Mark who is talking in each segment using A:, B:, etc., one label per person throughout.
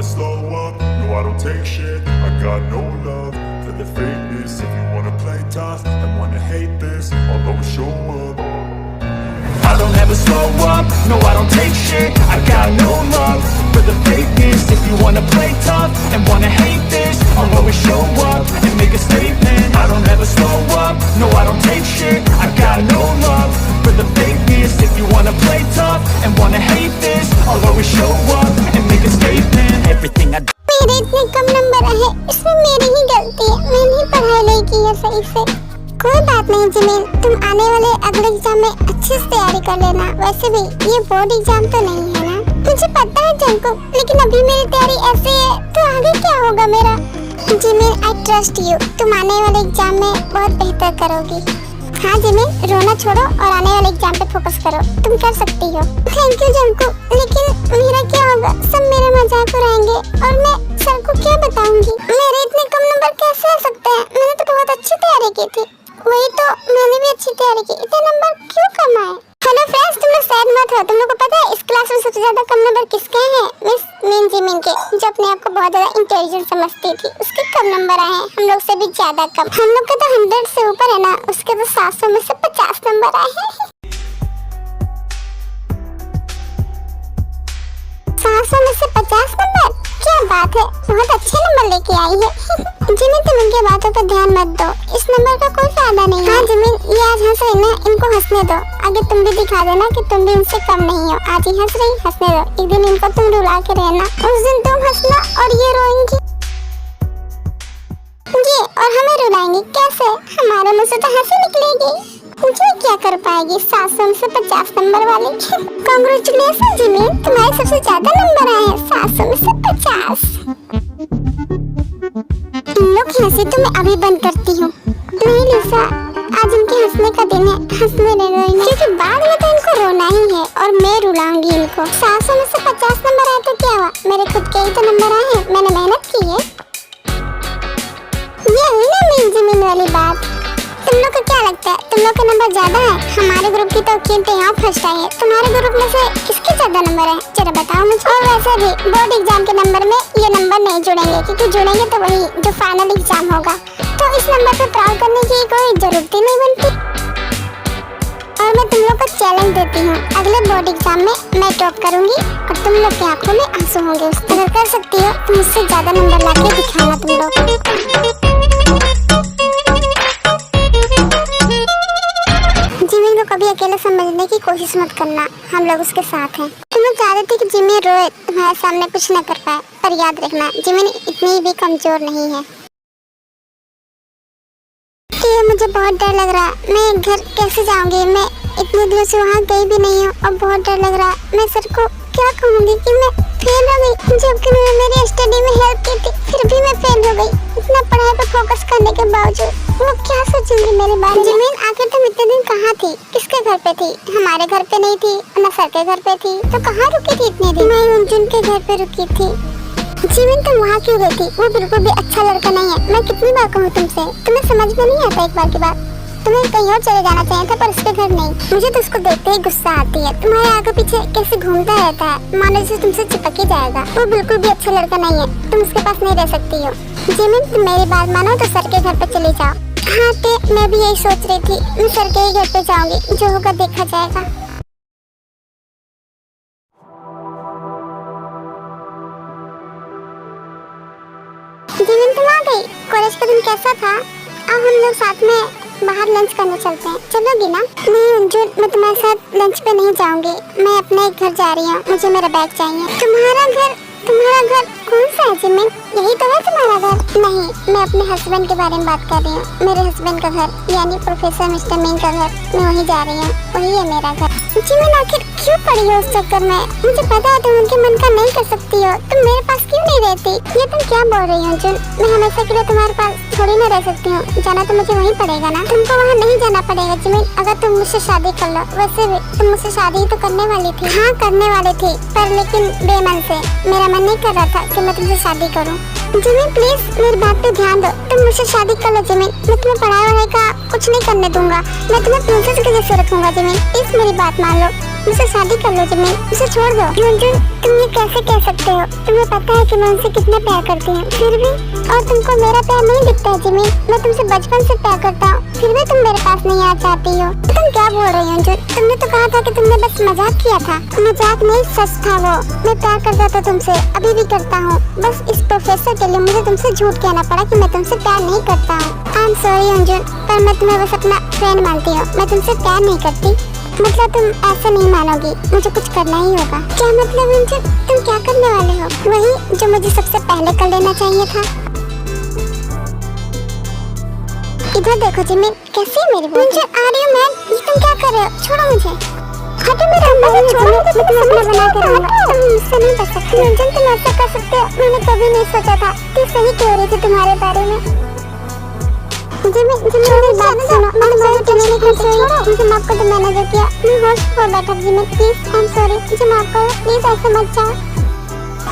A: never slow up, no I don't take shit. I got no love for the fakeness. If you wanna play tough and wanna hate this, I'll always show up. I don't ever slow up, no I don't take shit. I got no love for the fakeness. If you wanna play tough and wanna hate this, I'll always show up and make a statement. I don't ever slow up, no I don't take shit. I got no love for the fakeness. If you wanna play tough and wanna hate this, I'll always show up and make a statement. Everything I do.
B: मेरे इतने कम number आए, इसमें मेरी ही गलती है, मैंने पढ़ाई नहीं की है सही से। कोई बात नहीं जिमिन, तुम आने वाले अगले एग्जाम में अच्छे से तैयारी कर लेना। वैसे भी ये बोर्ड एग्जाम तो नहीं है ना, मुझे पता है जंको, लेकिन अभी मेरी तैयारी ऐसे है तो आगे क्या होगा मेरा। जिमिन आई ट्रस्ट यू, तुम आने वाले एग्जाम में बहुत बेहतर करोगी। हाँ जिमिन, रोना छोड़ो और आने वाले एग्जाम पे फोकस करो, तुम कर सकती हो। थैंक यू जंको, लेकिन मेरा क्या होगा, सब मेरे मजाक उड़ाएंगे और मैं सर को क्या बताऊंगी। मेरे इतने कम नंबर कैसे आ सकते हैं, मैंने तो बहुत अच्छी तैयारी की थी। वही तो, मैंने भी अच्छी तैयारी की, इतने नंबर क्यों कम आए। हेलो फ्रेंड्स, तुम लोग सैड मत हो, तुम लोग को पता है इस क्लास में सबसे ज्यादा कम नंबर किसके हैं? मिस मीन जिमिन के, जो अपने आप को बहुत ज्यादा इंटेलिजेंट समझती थी, उसके कम नंबर आए हैं, हम लोग से भी ज्यादा कम। हम लोग का तो 100 से ऊपर है ना, उसके तो 700 में से 50 नंबर आए हैं। 700 में से 50 नंबर, क्या बात है, बहुत अच्छे नंबर लेके आई है। जिमिन तुम इनके बातों पर ध्यान मत दो, इस नंबर का कोई फायदा नहीं है। हाँ जिमिन, ये आज हंस रही ना, इनको हंसने दो, आगे तुम भी दिखा देना कि तुम भी इनसे कम नहीं हो। आज ही हंस रही, हंसने दो, एक दिन इनको तुम रुला के रहना, उस दिन तुम हंसना और ये रोएंगी ये, और हमें रुलाएंगी कैसे? हमारे मुंह से तो हंसी निकलेगी। मुझे क्या कर पाएगी 700 में से 50 नंबर वाली। कांग्रेचुलेशन जिमिन, तुम्हारे सबसे ज्यादा नंबर आए हैं, 700 में से 50। इन लोग की हंसी तो मैं अभी बंद करती हूँ। नहीं लिसा, आज इनके हंसने का दिन है, हंसने दो इन्हें, क्योंकि बाद में तो इनको रोना ही है और मैं रुलाऊंगी इनको। 700 में से 50 नंबर आए तो क्या हुआ, मेरे खुद के ही तो नंबर आए हैं, मैंने मेहनत की है। ये हुई ना मीन जिमिन वाली बात। तुम लोग को क्या लगता है, तुम लोग का नंबर ज्यादा है? हमारे ग्रुप की तो कीमतें यहाँ फर्स्ट आई है, तुम्हारे ग्रुप में से किसके ज्यादा नंबर है, जरा बताओ मुझे। और वैसे भी बोर्ड एग्जाम के नंबर में ये नंबर नहीं जुड़ेंगे, क्योंकि जुड़ेंगे तो वही जो फाइनल एग्जाम होगा, तो इस नंबर पे प्राउड करने की कोई जरूरत ही नहीं बनती। और मैं तुम लोग को चैलेंज देती हूँ, अगले बोर्ड एग्जाम में मैं टॉप करूंगी और तुम लोग की आंखों में आंसू होंगे। अगर कर सकती हो तो मुझसे ज्यादा नंबर लाके दिखाना तुम लोग। जिमिन को कभी अकेले समझने की कोशिश मत करना, हम लोग उसके साथ हैं। तुम लोग चाहते थे कि जिमिन रोए, तुम्हारे सामने कुछ न कर पाए, पर याद रखना जिमिन इतनी भी कमजोर नहीं है। तो मुझे बहुत डर लग रहा है, मैं घर कैसे जाऊंगी, मैं इतने दिनों से वहाँ गई भी नहीं हूँ और बहुत डर लग रहा है। मैं सर को क्या कहूँगी कि मैं फेल हो गई, जबकि उन्होंने मेरी स्टडी में हेल्प की थी, फिर भी मैं फेल हो गई। इतना पढ़ाई पर फोकस करने के बावजूद वो क्या सोचेंगे मेरे बारे में। जिमिन आखिर तुम इतने दिन कहाँ थी, किसके घर पे थी? हमारे घर पे नहीं थी, न सर के घर पे थी, तो कहाँ रुकी थी इतने दिन? मैं उनजुन के घर पे रुकी थी। जिमिन तुम वहाँ क्यों गई थी? वो बिल्कुल भी अच्छा लड़का नहीं है, मैं कितनी बार कहूँ तुमसे, तुम्हें समझ में नहीं आता एक बार की बात। तुम्हें कहीं और चले जाना चाहिए था, पर उसके घर नहीं। मुझे तो उसको देखते ही गुस्सा आती है, तुम्हारे आगे पीछे कैसे घूमता रहता है, मानो जैसे तुमसे चिपक ही जाएगा। वो बिल्कुल भी अच्छा लड़का नहीं है, तुम उसके पास नहीं रह सकती हो। जिमिन तुम मेरी बात मानो तो सर के घर पे चली जाओ। हाँ ते, मैं भी यही सोच रही थी, मैं सर के ही घर पे जाऊंगी, जो होगा देखा जाएगा। जिमिन तुम आ गई, कॉलेज का दिन कैसा था? अब हम लोग साथ में बाहर लंच करने चलते हैं, चलोगी ना? नहीं अंजुन, मैं तुम्हारे साथ लंच पे नहीं जाऊंगी, मैं अपने एक घर जा रही हूँ, मुझे मेरा बैग चाहिए। तुम्हारा घर कौन सा है जिमिन? यही तो है तुम्हारा घर? नहीं, मैं अपने हस्बैंड के बारे में बात कर रही हूँ। मेरे हस्बैंड का घर, यानी प्रोफेसर मिस्टर मीन का घर, मैं वहीं जा रही हूँ, वही है मेरा घर। जिमिन आखिर क्यों पड़ी हो उस चक्कर में? मुझे पता है तुम उनके मन का नहीं कर सकती हो, तुम मेरे पास क्यों नहीं रहती? ये तुम क्या बोल रही हो अर्जुन? मैं हमेशा के लिए तुम्हारे पास थोड़ी ना रह सकती हूँ, जाना तो मुझे वहीं पड़ेगा ना। तुमको वहाँ नहीं जाना पड़ेगा जिमिन, अगर तुम मुझसे शादी कर लो। वैसे भी तुम मुझसे शादी तो करने वाली थी। हाँ करने वाली थी, पर लेकिन बेमन से। मेरा मन नहीं कर रहा था कि मैं तुमसे शादी करूँ। जिमिन प्लीज मेरी बात पे ध्यान दो, तुम मुझसे शादी कर लो जिमिन। मैं तुम्हें पढ़ाई वढ़ाई का कुछ नहीं करने दूंगा, मैं तुम्हें प्रिंसेस के जैसे रखूंगा जिमिन, प्लीज मेरी बात मान लो। मुझसे शादी कर लो जिमिन, मुझे छोड़ दो। युनजुन, तुम ये कैसे कह सकते हो? तुम्हें पता है कि मैं उनसे कितना प्यार करती हूँ, फिर भी। और तुमको मेरा प्यार नहीं दिखता है जिमिन, मैं तुमसे बचपन से प्यार करता हूँ, फिर भी तुम मेरे पास नहीं आ चाहती हो। तुम क्या बोल रही हो युनजुन? तुमने तो कहा था कि तुमने बस मजाक किया था। मजाक नहीं, सच था वो। मैं प्यार करता था तुमसे, अभी भी करता हूँ। बस इस प्रोफेसर के लिए मुझे तुमसे झूठ कहना पड़ा कि मैं तुमसे प्यार नहीं करता हूँ। आई एम सॉरी युनजुन, पर मैं तुम्हें बस अपना फ्रेंड मानती हूँ, मैं तुमसे प्यार नहीं करती। मतलब तुम ऐसा नहीं मानोगी, मुझे कुछ करना ही होगा। क्या मतलब युनजुन, तुम क्या करने वाले हो? वही जो मुझे सबसे पहले कर लेना चाहिए था। इधर देखो जिमिन, कैसी है मेरी बॉडी? आ रही हूँ मैं। ये तुम क्या कर रहे हो? छोड़ो मुझे। हटो मेरा, मुझे छोड़ो, मैं तुम्हें अपना बना के रहूंगा। तुम मुझसे नहीं बच सकती युनजुन, तुम ऐसा कर सकते हो? मैंने कभी नहीं सोचा था। तू सही कह रही थी तुम्हारे बारे में। जिमिन मेरी बात सुनो, मैं तुम्हारी टेंशन नहीं करती। छोड़ो मुझे, माफ कर दो, मैंने जो किया। मैं होश खो बैठा Jimin, please I am sorry, मुझे माफ करो, प्लीज ऐसे मत जाओ।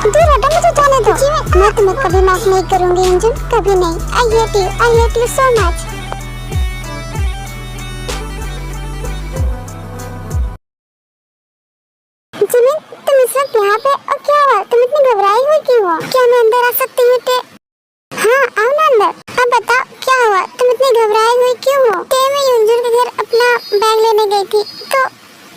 B: दूर हटो, मुझे जाने दो। जिमिन, मैं तुम्हें कभी माफ नहीं करूंगी युनजुन, कभी नहीं। I hate you so much. Jimin, तुम इस वक्त यहाँ पे, और क्या हुआ? तुम इतनी घबराई हुई क्यों हो? क्या मैं अंदर आ सकती हूँ? हाँ आओ ना अंदर। अब बताओ क्या हुआ? तुम इतनी घबराई हुई क्यों हो? मैं युनजुन के घर अपना बैग लेने गई थी, तो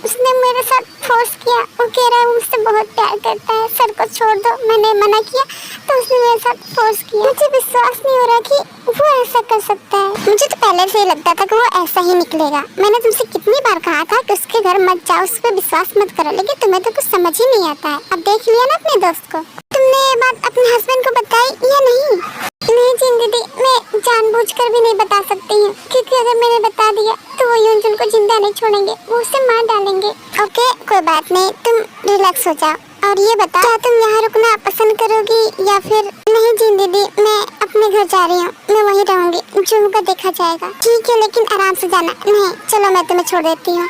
B: उसने मेरे साथ फोर्स किया। वो कह रहा है वो मुझसे बहुत प्यार करता है, सर को छोड़ दो। मैंने मना किया तो उसने मेरे साथ फोर्स किया। मुझे विश्वास नहीं हो रहा कि वो ऐसा कर सकता है। मुझे तो पहले से ही लगता था कि वो ऐसा ही निकलेगा। मैंने तुमसे कितनी बार कहा था कि उसके घर मत जाओ, उस पर विश्वास मत करो, लेकिन तुम्हें तो कुछ समझ ही नहीं आता है। अब देख लिया ना अपने दोस्त को। तुमने ये बात अपने हस्बैंड को बताई या नहीं? नहीं जिन दीदी, मैं जानबूझकर भी नहीं बता सकती हूँ, क्योंकि अगर मैंने बता दिया तो वो युनजुन को जिंदा नहीं छोड़ेंगे, वो उसे मार डालेंगे। ओके कोई बात नहीं, तुम रिलैक्स हो जाओ। और ये बताओ, क्या तुम यहाँ रुकना पसंद करोगी या फिर? नहीं जिन दीदी, मैं अपने घर जा रही हूँ, मैं वहीं रहूंगी, जो होगा देखा जाएगा। ठीक है, लेकिन आराम से जाना। नहीं चलो, मैं तुम्हें छोड़ देती हूँ।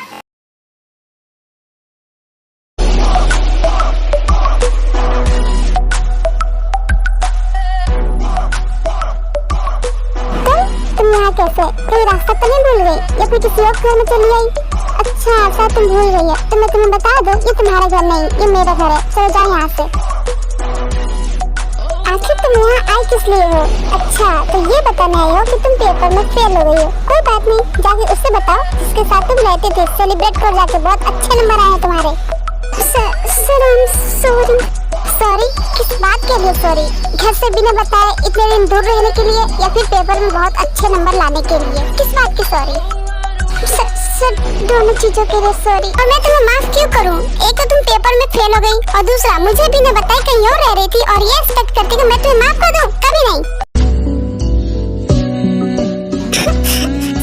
B: तुम यहाँ कैसे? कोई रास्ता तो नहीं भूल गई या फिर किसी और घर में चली आई? अच्छा ऐसा तुम भूल गई है, तो मैं तुम्हें बता दूं, ये तुम्हारा घर नहीं, ये मेरा घर है। चलो जाओ यहाँ से। आखिर तुम यहाँ आई किस लिए हो? अच्छा तो ये बताने आई हो कि तुम पेपर में फेल हो गई हो। कोई बात नहीं, जाके उससे बताओ जिसके साथ तुम रहते थे। सेलिब्रेट कर जाके, बहुत अच्छे नंबर आए हैं तुम्हारे। Sir I am sorry. Sorry किस बात के लिए सॉरी? घर से बिना बताए इतने दिन दूर रहने के लिए या फिर पेपर में बहुत अच्छे नंबर लाने के लिए? किस बात की सॉरी? सर दोनों चीजों के लिए सॉरी। और मैं तुम्हें माफ क्यों करूं? एक तो तुम पेपर में फेल हो गई और दूसरा मुझे बिना बताए कहीं और रह रही थी, और ये एक्सपेक्ट करती कि मैं तुम्हें माफ कर दूं? कभी नहीं।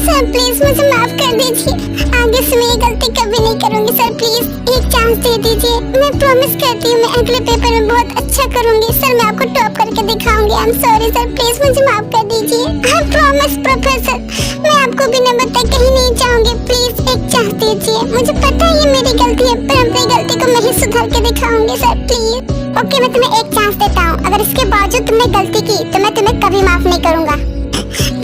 B: सर प्लीज मुझे माफ कर दीजिए, आगे से मैं ये गलती कभी नहीं करूंगी। सर प्लीज एक चांस दे दीजिए, मैं प्रॉमिस करती हूँ मैं अगले पेपर में बहुत अच्छा करूंगी। सर मैं आपको टॉप करके दिखाऊंगी। I am sorry sir, please मुझे माफ कर दीजिए। आई प्रॉमिस प्रोफेसर, मैं आपको बिना बताए कहीं नहीं जाऊंगी। प्लीज एक चांस दीजिए, मुझे पता है ये मेरी गलती है, पर अपनी गलती को मैं ही सुधार के दिखाऊंगी। Sir please. ओके मैं तुम्हें एक चांस देता हूँ, अगर इसके बावजूद तुमने गलती की तो मैं तुम्हें कभी माफ नहीं करूंगा।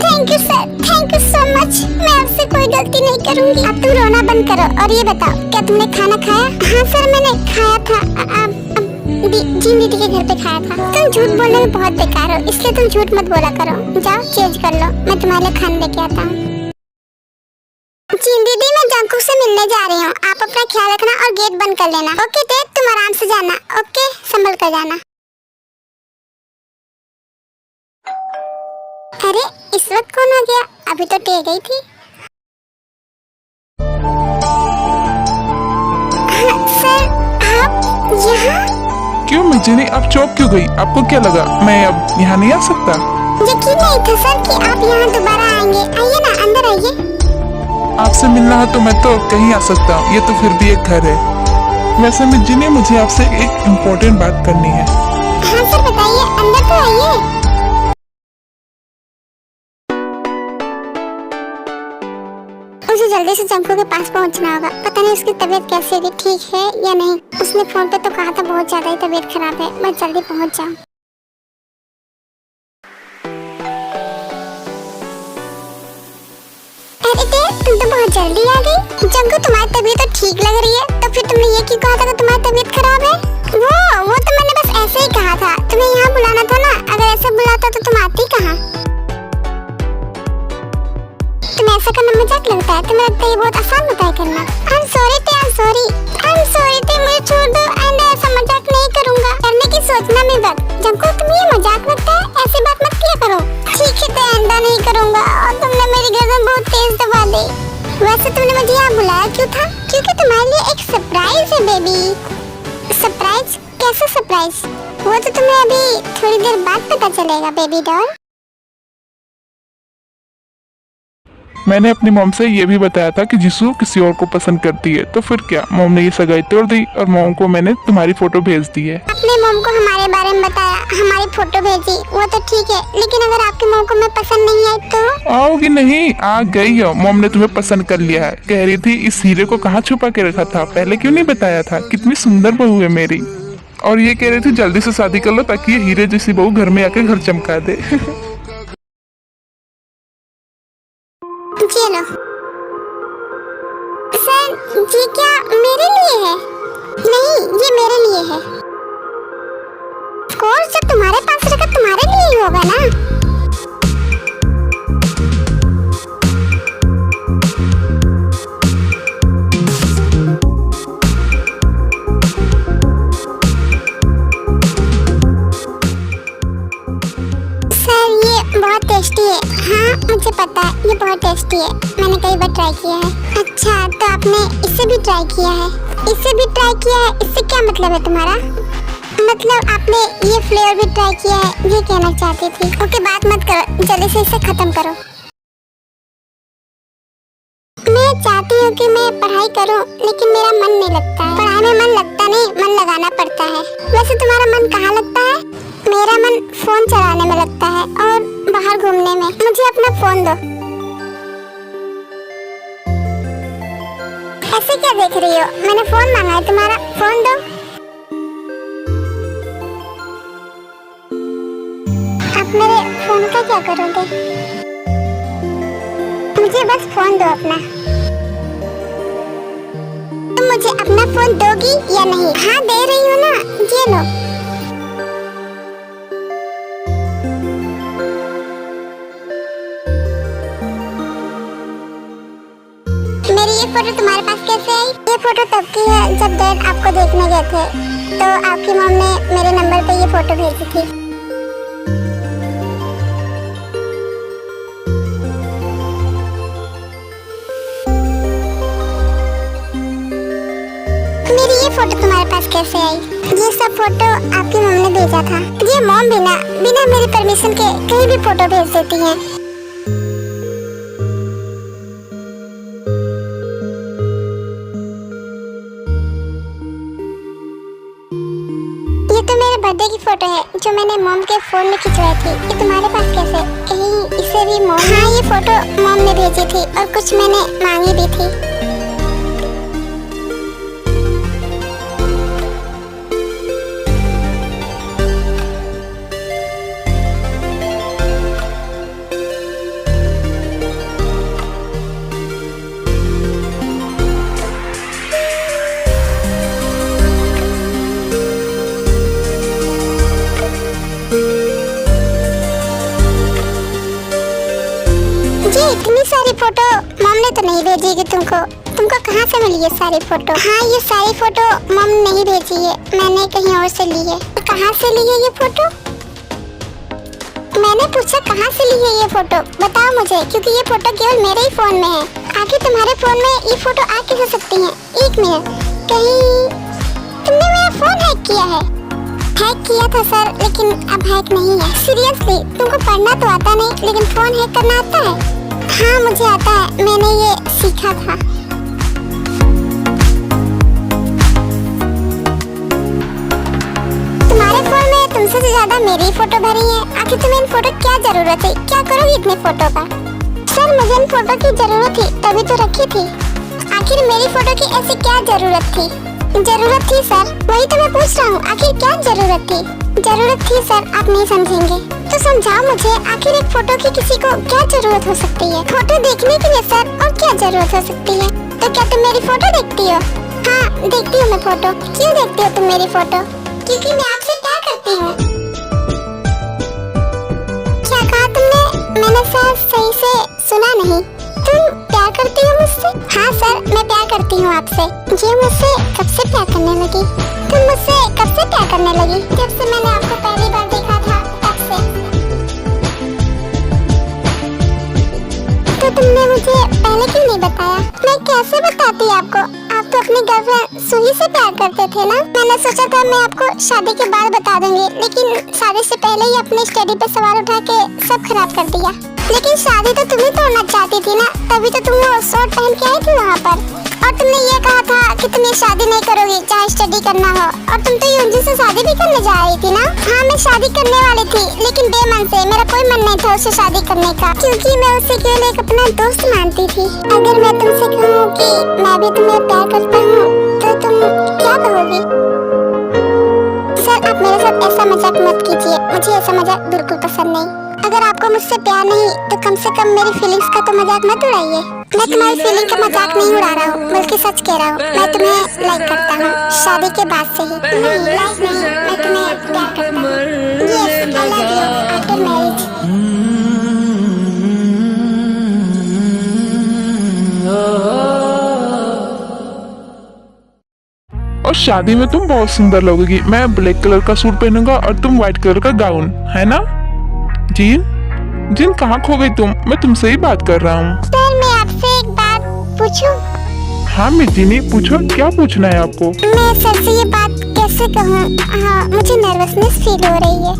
B: Thank you sir, thank you so much. मैं आपसे कोई गलती नहीं करूंगी। अब तुम रोना बंद करो और ये बताओ, क्या तुमने खाना खाया? हाँ सर मैंने खाया था, जिन दीदी के घर पे खाया था। तुम झूठ बोलने में बहुत बेकार हो, इसलिए तुम झूठ मत बोला करो। जाओ चेंज कर लो, मैं तुम्हारे लिए खाना लेके आता हूँ। जिन दीदी मैं जंकू से मिलने जा रही हूँ, आप अपना ख्याल रखना और गेट बंद कर लेना। ओके ते तुम आराम से जाना। ओके संभल कर जाना। अरे इस वक्त कौन आ गया? अभी तो टे गई थी। सर आप यहाँ?
C: क्यों मिर्जिनी, आप चौंक क्यों गई? आपको क्या लगा मैं अब यहाँ नहीं आ सकता?
B: यकीन नहीं था सर कि आप यहाँ दोबारा आएंगे। आइए ना अंदर आइए।
C: आपसे मिलना है तो मैं तो कहीं आ सकता हूँ, ये तो फिर भी एक घर है। वैसे मिर्जिनी मुझे आपसे एक इम्पोर्टेंट बात करनी है।
B: हाँ सर बताइए, अंदर तो आइए। मुझे जल्दी से जंकू के पास पहुंचना होगा। पता नहीं उसकी तबीयत कैसी होगी, ठीक है या नहीं। उसने फोन पे तो कहा था बहुत ज्यादा ही तबीयत खराब है। मैं जल्दी पहुंच जाऊं। अरे तुम तो बहुत जल्दी आ गई। जंकू तुम्हारी तबीयत तो ठीक लग रही है, तो फिर तुमने ये क्यों कहा था कि तुम्हारी तबीयत खराब है? वो तो मैंने बस ऐसे ही कहा था, तुम्हें यहाँ बुलाना था ना, अगर ऐसे बुलाता तो तुम आती कहाँ? तुम्हें ऐसा करना मजाक लगता है? तुम्हें लगता है ये बहुत आसान होता है करना? I'm sorry थे, मुझे छोड़ दो, आइंदा ऐसा मजाक नहीं करूँगा। करने की सोचना में वक्त, जंको तुम्हें ये मजाक लगता है, ऐसी बात मत किया करो। ठीक है, तो आइंदा नहीं करूँगा। और तुमने मेरी गर्दन बहुत तेज दबा दी। वैसे तुमने मुझे यहाँ बुलाया क्यों था? क्योंकि तुम्हारे लिए एक सरप्राइज है बेबी। सरप्राइज? कैसा सरप्राइज? वो तो तुम्हें अभी थोड़ी देर बाद पता चलेगा बेबी डॉल।
C: मैंने अपनी मॉम से ये भी बताया था कि जिसू किसी और को पसंद करती है, तो फिर क्या, मॉम ने ये सगाई तोड़ दी और मॉम को मैंने तुम्हारी फोटो भेज दी है।
B: अपने मॉम को हमारे बारे में बताया, हमारी फोटो भेजी, वो तो ठीक है, लेकिन अगर आपकी मॉम को मैं पसंद नहीं आई तो?
C: आओगी नहीं, आ गई हो। मॉम ने तुम्हें पसंद कर लिया है। कह रही थी इस हीरे को कहाँ छुपा के रखा था, पहले क्यों नहीं बताया था, कितनी सुंदर बहू है मेरी। और ये कह रही थी जल्दी से शादी कर लो ताकि ये हीरे जैसी बहू घर में आके घर चमका दे।
B: चलो सर, ये क्या मेरे लिए है? नहीं, ये मेरे लिए है। कोर्स जब तुम्हारे पास रखा तुम्हारे लिए ही होगा ना। सर ये बहुत टेस्टी है। हाँ मुझे पता है, ये बहुत टेस्टी है, मैंने कई बार ट्राई किया है। अच्छा, तो आपने इसे भी ट्राई किया है? इसे भी ट्राई किया है, इससे क्या मतलब है तुम्हारा? मतलब आपने ये फ्लेवर भी ट्राई किया है, ये कहना चाहती थी। ओके, बात मत करो, जल्दी से इसे खत्म करो। मैं चाहती हूँ कि मैं पढ़ाई करूँ, लेकिन मेरा मन नहीं लगता है। पढ़ाई में मन लगता नहीं, मन लगाना पड़ता है। वैसे तुम्हारा मन कहाँ लगता है? मेरा मन फोन चलाने में लगता है और बाहर घूमने में। मुझे अपना फोन दो। ऐसे क्या देख रही हो? मैंने फोन मांगा है तुम्हारा, फोन दो। आप मेरे फोन का क्या करोगे? मुझे बस फोन दो अपना। तुम मुझे अपना फोन दोगी या नहीं? हाँ दे रही हो ना, ये लो। मेरी ये फोटो तुम्हारे पास कैसे आई? ये फोटो तब की है जब डैड आपको देखने गए थे, तो आपकी मॉम ने मेरे नंबर पे ये फोटो भेजी थी। मेरी ये फोटो तुम्हारे पास कैसे आई? ये सब फोटो आपकी मॉम ने भेजा था। ये मॉम बिना मेरी परमिशन के कहीं भी फोटो भेज देती हैं। ये तो मेरे बर्थडे की फोटो है जो मैंने मॉम के फोन में खिंचवाई थी। ये तुम्हारे पास कैसे? कहीं इसे भी मॉम? हाँ, ये फोटो मॉम ने भेजी थी और कुछ मैंने मांगी भी थी। इतनी सारी फोटो मॉम ने तो नहीं भेजी कि तुमको कहाँ से मिली ये सारी फोटो? हाँ, ये सारी फोटो मॉम ने नहीं भेजी है, मैंने कहीं और से ली है। कहाँ से ली है ये फोटो? मैंने पूछा कहाँ से ली है ये फोटो, बताओ मुझे, क्योंकि ये फोटो केवल मेरे ही फोन में है। आखिर तुम्हारे फोन में ये फोटो आ कैसे सकती है? एक मिनट, कहीं तुमने मेरा फोन हैक किया है? हैक किया था सर, लेकिन अब हैक नहीं है। सीरियसली, तुमको पढ़ना तो आता नहीं, लेकिन फोन हैक करना आता है? हाँ मुझे आता है, मैंने ये सीखा था। तुम्हारे फोन में तुमसे तो ज्यादा मेरी फोटो भरी है। आखिर तुम्हें इन फोटो क्या जरूरत है? क्या करोगी इतने फोटो का? सर मुझे इन फोटो की जरूरत थी, तभी तो रखी थी। आखिर मेरी फोटो की ऐसी क्या जरूरत थी? जरूरत थी सर, वही तो मैं पूछ रहा हूँ, आखिर क्या जरूरत थी? जरूरत थी सर, आप नहीं समझेंगे तो समझाओ मुझे, आखिर एक फोटो की किसी को क्या जरूरत हो सकती है? फोटो देखने के लिए सर, और क्या जरूरत हो सकती है? तो क्या तुम मेरी फोटो देखती हो? हाँ देखती हूँ मैं फोटो। क्यों देखती हो तुम मेरी फोटो? क्योंकि मैं आपसे प्यार करती हूँ। क्या कहा तुमने? मैंने शायद सही से सुना नहीं। तुम प्यार करती हो मुझसे? हाँ सर, मैं प्यार करती हूँ आपसे। जी मुझसे कब से प्यार करने लगी? तुम मुझसे कब से प्यार करने लगी? जब से मैंने आपको पहली बार देखा था तब से। तो तुमने मुझे पहले क्यों नहीं बताया? मैं कैसे बताती आपको? आप तो अपनी गर्लफ्रेंड सुही से प्यार करते थे ना? मैंने सोचा था मैं आपको शादी के बाद बता दूंगी, लेकिन शादी से पहले ही अपनी स्टडी पे सवाल उठा के सब खराब कर दिया। लेकिन शादी तो तुम्हें तोड़ना चाहती थी ना, तभी तो तुम वो शॉर्ट पहन के आई थी वहाँ पर। और तुमने ये कहा था कि तुम ये शादी नहीं करोगी चाहे स्टडी करना हो। और तुम तो यूजी से शादी भी करने जा रही थी ना? हाँ मैं शादी करने वाली थी, लेकिन बेमन से। मेरा कोई मन नहीं था उससे शादी करने का, क्योंकि मैं उसे केवल एक अपना दोस्त मानती थी। अगर मैं तुमसे कहूँ कि मैं भी तुम्हें प्यार करता हूँ तो तुम क्या कहोगी? सर आप मेरे साथ ऐसा मजाक मत कीजिए, मुझे ऐसा मजाक बिल्कुल पसंद नहीं। अगर आपको मुझसे प्यार नहीं तो कम से कम मेरी फीलिंग्स का तो मजाक मत उड़ाइए। मैं तुम्हारी फीलिंग का मजाक नहीं उड़ा रहा हूँ, बल्कि सच कह रहा हूँ। मैं तुम्हें लाइक करता हूँ शादी के बाद से ही। नहीं लाइक नहीं, मैं तुम्हें प्यार करता हूँ। Yes I love you after marriage.
C: और शादी में तुम बहुत सुंदर लगोगी। मैं ब्लैक कलर का सूट पहनूंगा और तुम व्हाइट कलर का गाउन, है ना? जीन, जीन कहाँ खो गई तुम? मैं तुमसे ही बात कर रहा हूँ।
B: सर मैं आपसे एक बात पूछूं?
C: हाँ मिर्जिनी पूछो, क्या पूछना है आपको?
B: मैं सर से ये बात कैसे कहूँ? हाँ मुझे नर्वसनेस फील हो रही है।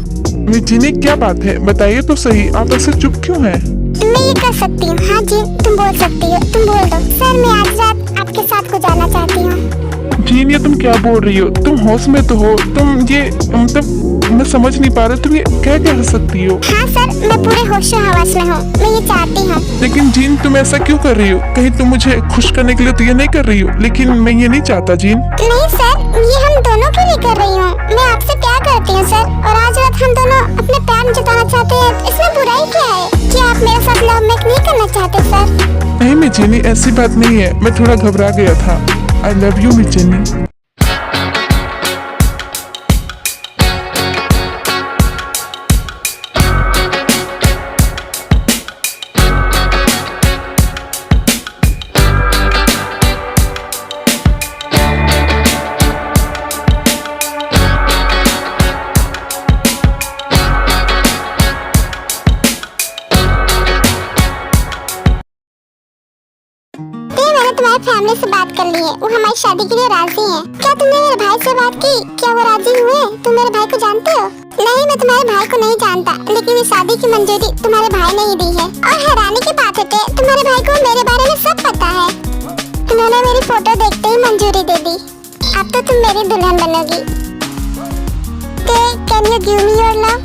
C: मिर्जिनी क्या बात है, बताइए तो सही। आप ऐसे चुप क्यों हैं?
B: मैं ये कर सकती हूँ। हाँ जी तुम बोल सकती हो, तुम बोल दो। सर मैं आज रात आपके साथ को जाना चाहती हूँ।
C: जीन ये तुम क्या बोल रही हो? तुम होश में तो हो? तुम ये मतलब मैं समझ नहीं पा रहा, तुम ये क्या कह सकती हो?
B: हाँ सर मैं पूरे होशो हवास में हूँ, मैं ये चाहती हूँ।
C: लेकिन जीन तुम ऐसा क्यों कर रही हो? कहीं तुम मुझे खुश करने के लिए तो ये नहीं कर रही हो? लेकिन मैं ये नहीं चाहता जीन।
B: नहीं सर ये हम दोनों के लिए कर रही हूँ। मैं आपसे प्यार करती हूँ सर, और आज रात हम दोनों अपने प्यार जताना चाहते हैं। इसमें बुराई क्या है? क्या आप मेरे साथ लव मेक नहीं करना चाहते सर?
C: नहीं मिर्जिनी ऐसी बात नहीं है, मैं थोड़ा घबरा गया था। आई लव यू मिर्जिनी।
B: तुम्हारी फैमिली से बात कर ली है, वो हमारी शादी के लिए राजी हैं। क्या तुमने मेरे भाई से बात की? क्या वो राजी हुए? तुम मेरे भाई को जानते हो? नहीं मैं तुम्हारे भाई को नहीं जानता, लेकिन इस शादी की मंजूरी तुम्हारे भाई ने ही दी है। और हैरानी की बात है कि तुम्हारे भाई को मेरे बारे में सब पता है। उन्होंने मेरी फोटो देखते ही मंजूरी दे दी। अब तो तुम मेरी दुल्हन बनोगी। Can you give me your love?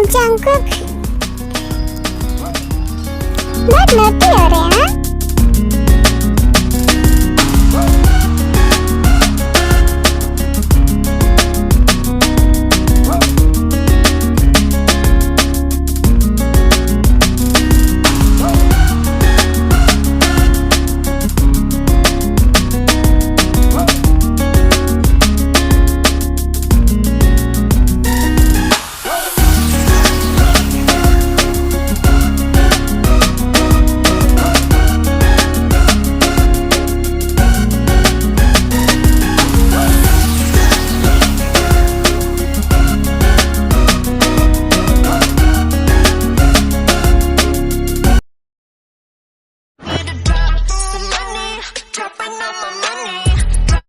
B: Jungkook बहुत नोटी हो रहे हैं।